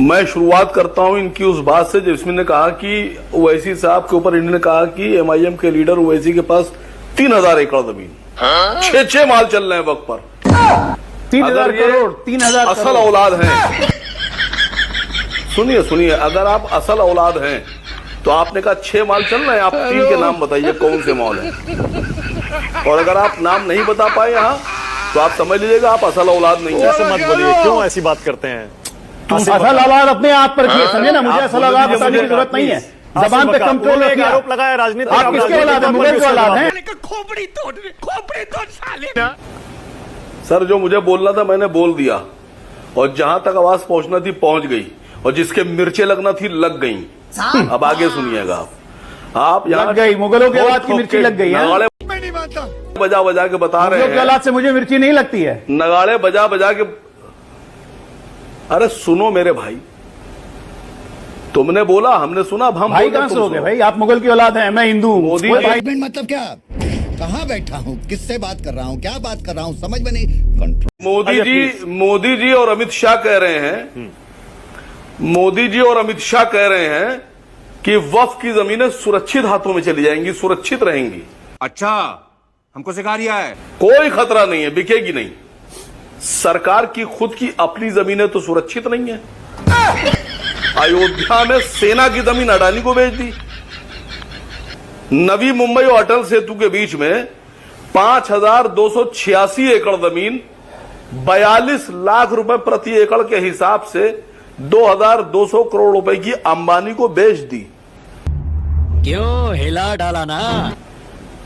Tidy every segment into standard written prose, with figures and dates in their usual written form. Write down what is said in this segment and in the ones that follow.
मैं शुरुआत करता हूं इनकी उस बात से जिसमें कहा कि ओवैसी साहब के ऊपर इन्होंने कहा कि एमआईएम के लीडर ओवैसी के पास 3000 एकड़ जमीन, 6 माल चल रहे हैं वक्त पर, 3000 करोड़, 3000 असल औलाद हैं। सुनिए सुनिए, अगर आप असल औलाद हैं तो आपने कहा 6 माल चल रहे हैं, आप 3 के नाम बताइए कौन से माल हैं। और अगर आप नाम नहीं बता पाए यहाँ तो आप समझ लीजिएगा आप असल औलाद नहीं है। ऐसे मत बोलिए, क्यों ऐसी बात करते हैं? असल औलाद अपने आप पर किए, समझे ना, मुझे असल औलाद बताने की जरूरत नहीं है। जबान पे कंट्रोल एक आरोप लगाया राजनीति। आप किसके औलाद हैं? मुगल के औलाद हैं। खोपड़ी तोड़ साले। सर जो मुझे बोलना था मैंने बोल दिया, और जहां तक आवाज पहुंचना थी पहुंच गई, और जिसके मिर्चें लगना थी लग गई। अब आगे सुनिएगा आप यहाँ लग गई, मुगलों के औलाद की मिर्ची लग गई है। मैं नहीं मानता। बजा बजा के बता रहे मुगलों के हैं, औलाद से मुझे मिर्ची नहीं लगती है। नगाड़े बजा बजा के। अरे सुनो मेरे भाई, तुमने बोला हमने सुना, अब हम भाई बोले, कहां से तुम हो गए सुनो। भाई? आप मुगल की औलाद हैं, मैं हिंदू हूं। मोदी कोई जी- भाई मतलब क्या? कहाँ बैठा हूँ, किससे बात कर रहा हूँ, क्या बात कर रहा हूँ, समझ में नहीं। कंट्रोल। मोदी जी और अमित शाह कह रहे हैं, मोदी जी और अमित शाह कह रहे हैं कि वक्फ की जमीनें सुरक्षित हाथों में चली जाएंगी, सुरक्षित रहेंगी। अच्छा, हमको सिखा रिया है। कोई खतरा नहीं है, बिकेगी नहीं। सरकार की खुद की अपनी जमीनें तो सुरक्षित नहीं है। अयोध्या में सेना की जमीन अडानी को बेच दी। नवी मुंबई और अटल सेतु के बीच में 5286 एकड़ जमीन 42 लाख रुपए प्रति एकड़ के हिसाब से 2200 करोड़ रुपए की अंबानी को बेच दी। क्यों हिला डाला ना?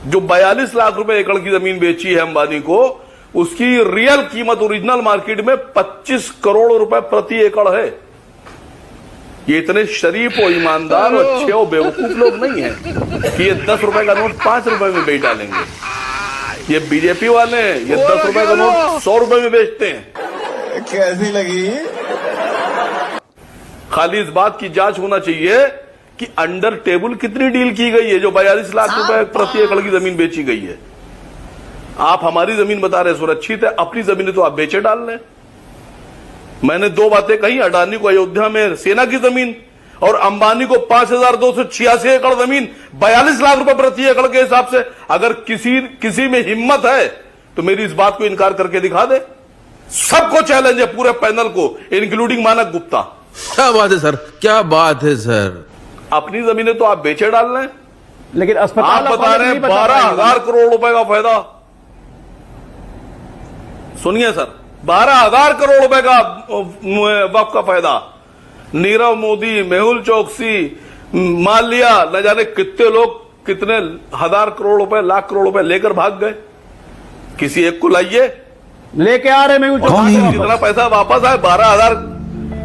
जो 42 लाख रुपए एकड़ की जमीन बेची है अंबानी को, उसकी रियल कीमत ओरिजिनल मार्केट में 25 करोड़ रुपए प्रति एकड़ है। ये इतने शरीफ और ईमानदार और अच्छे और बेवकूफ लोग नहीं हैं कि ये 10 रुपए का नोट 5 रुपए में बेच डालेंगे। ये बीजेपी वाले हैं, ये 10 रुपए का नोट 100 रुपए में बेचते हैं। कैसी लगी? खाली इस बात की जांच होना चाहिए कि अंडर टेबल कितनी डील की गई है जो 42 लाख रुपए प्रति एकड़ की जमीन बेची गई है। आप हमारी जमीन बता रहे सुरक्षित है, अपनी जमीन तो आप बेचे डाल रहे हैं। मैंने 2 बातें कही, अडानी को अयोध्या में सेना की जमीन और अंबानी को 5286 एकड़ जमीन 42 लाख रुपए प्रति एकड़ के हिसाब से। अगर किसी में हिम्मत है तो मेरी इस बात को इनकार करके दिखा दे। सबको चैलेंज है, पूरे पैनल को, इंक्लूडिंग मानक गुप्ता। क्या बात है सर, क्या बात है सर। अपनी जमीनें तो आप बेचे डाल रहे हैं, लेकिन अस्पताल आप बता रहे हैं 12,000 करोड़ रुपए का फायदा। सुनिए सर, 12,000 करोड़ रुपए का वक्फ का फायदा। नीरव मोदी, मेहुल चौकसी, माल्या, न जाने कितने लोग कितने 1000 करोड़ रुपए, लाख करोड़ रुपए लेकर भाग गए। किसी एक को लाइए, लेके आ रहे मैं जितना पैसा वापस आए 12,000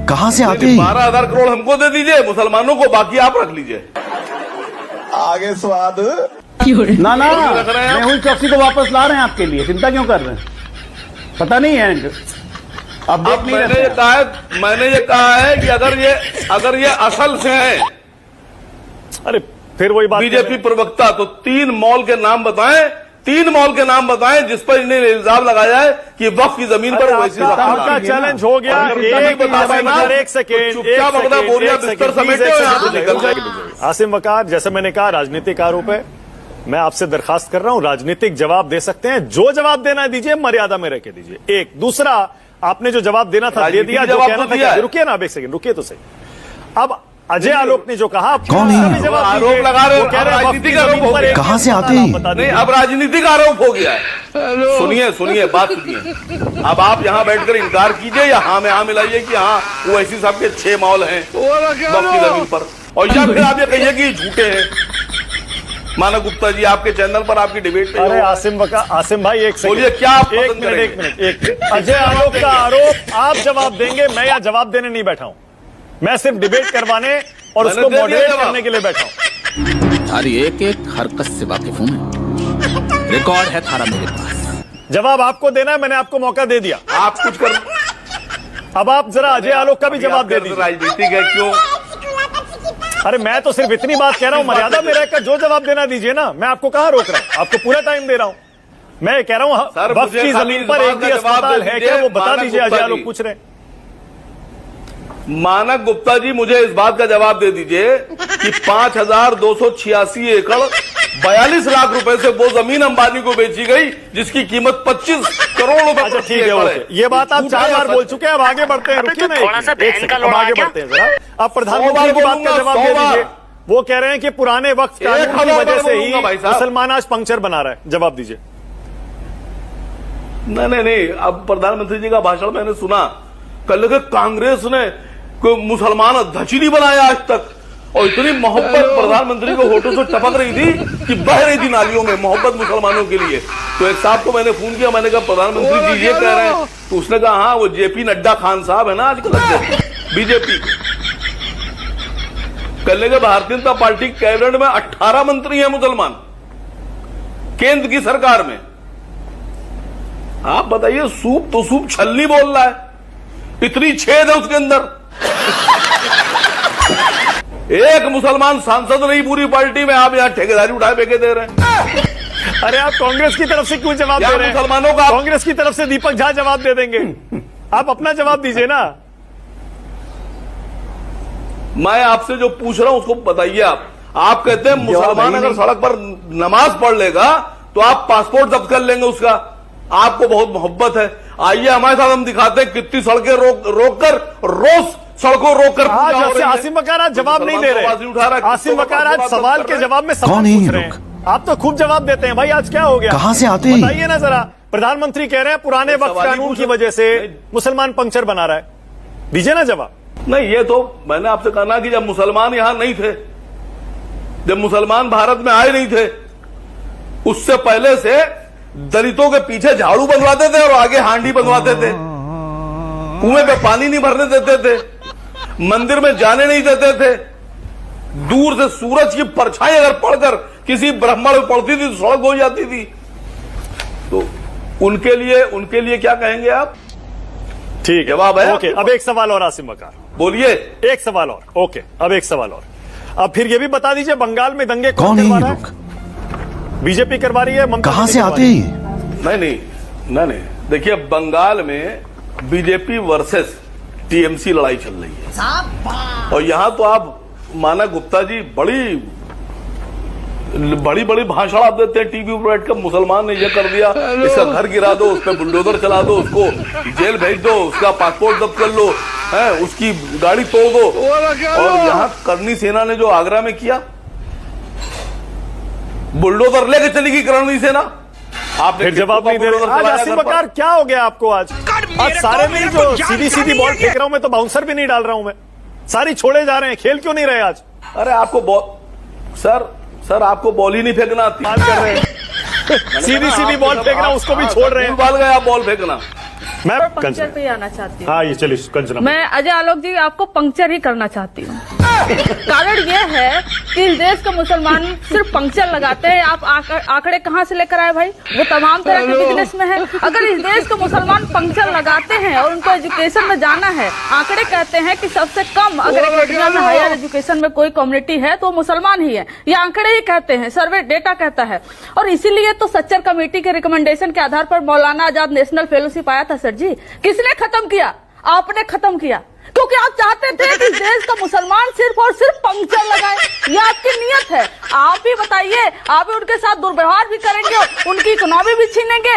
कहाँ से आते हैं? 12,000 करोड़ हमको दे दीजिए, मुसलमानों को, बाकी आप रख लीजिए। आगे स्वाद। ना रख रहे हैं आप? मेहुल चौकसी को वापस ला रहे हैं आपके लिए, चिंता क्यों कर रहे हैं? पता नहीं है, अब देख नहीं मैंने ये कहा है कि अगर ये असल से है, अरे फिर वही बात। बीजेपी प्रवक्ता, तो 3 मॉल के नाम बताएं, 3 मॉल के नाम बताएं जिस पर इन्हें इल्जाम लगाया है कि वक्फ की जमीन पर वैसी आपका चैलेंज हो गया। एक सेकेंड, चुपचाप अपना बोरिया बिस्तर समेटे और यहाँ से निकल जाए। आसिम वकार, जैसे मैंने कहा, राजनीतिक आरोप है। मैं आपसे दरखास्त कर रहा हूं, राजनीतिक जवाब दे सकते हैं, जो जवाब देना है दीजिए, मर्यादा में रह के दीजिए। एक दूसरा, आपने जो जवाब देना था दे दिया, जो कहना था। रुकिए ना आप एक सेकंड, रुकिए तो सही। अब अजय आलोक ने जो कहा, कौन है? आरोप लगा रहे हो, राजनीतिक आरोप कहां से आते हैं? नहीं, अब राजनीतिक आरोप हो गया है। सुनिए बात सुनिए। अब आप यहाँ बैठकर इनकार कीजिए या हाँ में हाँ मिलाइए कि हाँ वो ऐसी साहब के 6 मॉल हैं वक्फ की जमीन पर, और या फिर आप ये कहिए कि झूठे हैं। मानक गुप्ता जी, आपके चैनल पर आपकी डिबेट पे। अरे आसिम भाई, एक सेकंड बोलिए, क्या आप एक पसंद मिनट करेंगे? अजय आलोक का आरोप आप जवाब देंगे, मैं यहाँ जवाब देने नहीं बैठा हूं। मैं सिर्फ डिबेट करवाने और उसको मॉडरेट करने के लिए बैठा हूं। थारी एक हरकत से वाकिफ हूं मैं, रिकॉर्ड है थारा मेरे पास। जवाब आपको देना है, मैंने आपको मौका दे दिया। आप कुछ कर, अब आप जरा अजय आलोक का भी जवाब दे दीजिए। राजनीतिक है क्यों? अरे मैं तो सिर्फ इतनी बात कह रहा हूं, मर्यादा में रहकर जो जवाब देना दीजिए ना। मैं आपको कहां रोक रहा हूं? आपको पूरा टाइम दे रहा हूं। मैं कह रहा हूं वक्फ की जमीन पर एक भी अस्पताल है क्या, वो बता दीजिए। अजय आलोक पूछ रहे हैं। मानक गुप्ता जी, मुझे इस बात का जवाब दे दीजिए कि 5,286 एकड़ 42 लाख रुपए से वो जमीन अंबानी को बेची गई जिसकी कीमत 25 करोड़ रुपए अच्छा प्रति ठीक है, एकड़ ओके। ये बात आप 4 बार बोल चुके हैं, अब आगे बढ़ते हैं। रुकिए ना, थोड़ा सा एक बहन सेकंड, का अब लोड़ा आगे क्या? बढ़ते हैं जरा। आप प्रधानमंत्री की बात का जवाब दे 100 बार। दीजिए। वो कह रहे हैं कि पुराने वक्त कानून की 1000 वजह से ही बोलूंगा भाई साहब। मुसलमान आज पंक्चर बना रहा है। जवाब दीजिए। नहीं, अब प्रधानमंत्री जी का भाषण मैंने सुना। कल के कांग्रेस ने कोई मुसलमान अध्यक्ष ही नहीं बनाया आज तक, और इतनी मोहब्बत प्रधानमंत्री को होठों से टपक रही थी कि बह रही थी नालियों में मोहब्बत मुसलमानों के लिए। तो एक साहब को मैंने फोन किया, मैंने कहा प्रधानमंत्री जी ये कह रहे हैं, तो उसने कहा हाँ वो जेपी नड्डा खान साहब है ना आजकल बीजेपी। कल के भारतीय जनता पार्टी कैबिनेट में 18 मंत्री हैं मुसलमान, केंद्र की सरकार में। आप बताइए, सूप तो सूप छलनी बोल रहा है, इतनी छेद है उसके अंदर। एक मुसलमान सांसद नहीं पूरी पार्टी में, आप यहां ठेकेदारी उठाए बेके दे रहे हैं। अरे आप कांग्रेस की तरफ से क्यों जवाब या दे रहे हैं? मुसलमानों का कांग्रेस की तरफ से दीपक झा जवाब दे देंगे। आप अपना जवाब दीजिए ना। मैं आपसे जो पूछ रहा हूं उसको बताइए। आप कहते हैं मुसलमान अगर सड़क पर नमाज पढ़ लेगा तो आप पासपोर्ट जब्त कर लेंगे उसका। आपको बहुत मोहब्बत है, आइए हमारे साथ, हम दिखाते हैं कितनी सड़कें रोक कर रोज सड़कों रोक कर आज आसिम बकार आज जवाब नहीं दे रहे। आसिम बकार आज सवाल के जवाब में सवाल पूछ रहे हैं। आप तो खूब जवाब देते हैं भाई, आज क्या हो गया? कहां से आते हैं? बताइए ना जरा। प्रधानमंत्री कह रहे हैं पुराने वक्त कानून की वजह से मुसलमान पंक्चर बना रहा है। दीजिए ना जवाब। नहीं, ये तो मैंने आपसे कहा ना कि जब मुसलमान यहां नहीं थे, जब मुसलमान भारत में आए नहीं थे, उससे पहले से दलितों के पीछे झाड़ू बनवाते थे और आगे हांडी बनवाते थे, कुएं पे पानी नहीं भरने देते थे, मंदिर में जाने नहीं देते थे, दूर से सूरज की परछाई अगर पड़कर किसी ब्राह्मण में पड़ती थी तो सड़क हो जाती थी। तो उनके लिए क्या कहेंगे आप? ठीक है, जवाब है। ओके, अब एक सवाल और आसिम बकार, बोलिए। एक सवाल और। ओके, अब एक सवाल और। अब फिर ये भी बता दीजिए, बंगाल में दंगे कौन है करवा ये रहा लोग? बीजेपी करवा रही है, ममता कहां बनर्जी से करवा आते रही हैं? नहीं, देखिए बंगाल में बीजेपी वर्सेस टीएमसी लड़ाई चल रही है, और यहां तो आप मानक गुप्ता जी बड़ी भाषण आप देते हैं टीवी पर बैठकर, मुसलमान ने ये कर दिया, इसका घर गिरा दो, उस पर बुलडोजर चला दो, उसको जेल भेज दो, उसका पासपोर्ट जब्त कर लो, है उसकी गाड़ी तोड़ दो। और यहां करनी सेना ने जो आगरा में किया, बुलडोजर लेके चली गई करनी सेना। आप फिर जवाब नहीं दे रहे। आज आसिम बकार क्या हो गया आपको? आज सारे में जो सीधी बॉल फेंक रहा हूं मैं, तो बाउंसर भी नहीं डाल रहा हूं मैं, सारी छोड़े जा रहे हैं। खेल क्यों नहीं रहे आज? अरे आपको बॉल सर आपको बॉल ही नहीं फेंकना आती। बात कर रहे हैं सीधी बॉल फेंकना, उसको भी छोड़ रहे हैं। बाल गया बॉल फेंकना। मैं पंक्चर पे ही आना चाहती हूँ। हाँ, ये चलिए कंचना। मैं अजय आलोक जी आपको पंक्चर ही करना चाहती हूँ। कारण यह है कि इस देश के मुसलमान सिर्फ पंक्चर लगाते हैं। आप आंकड़े कहाँ से लेकर आए भाई? वो तमाम तरह के बिजनेस में है। अगर इस देश के मुसलमान पंक्चर लगाते हैं और उनको एजुकेशन में जाना है, आंकड़े कहते हैं कि सबसे कम अगर एक इंडिया में हायर एजुकेशन में कोई कम्युनिटी है तो मुसलमान ही है। ये आंकड़े ही कहते हैं, सर्वे डेटा कहता है। और इसीलिए तो सच्चर कमेटी के रिकमेंडेशन के आधार पर मौलाना आजाद नेशनल फेलोशिप आया था। सर जी, किसने खत्म किया? आपने खत्म किया, क्योंकि आप चाहते थे कि देश का मुसलमान सिर्फ और सिर्फ पंक्चर लगाए। ये आपकी नियत है। आप ही बताइए, आप ही उनके साथ दुर्व्यवहार भी करेंगे, उनकी इकोनॉमी भी छीनेंगे।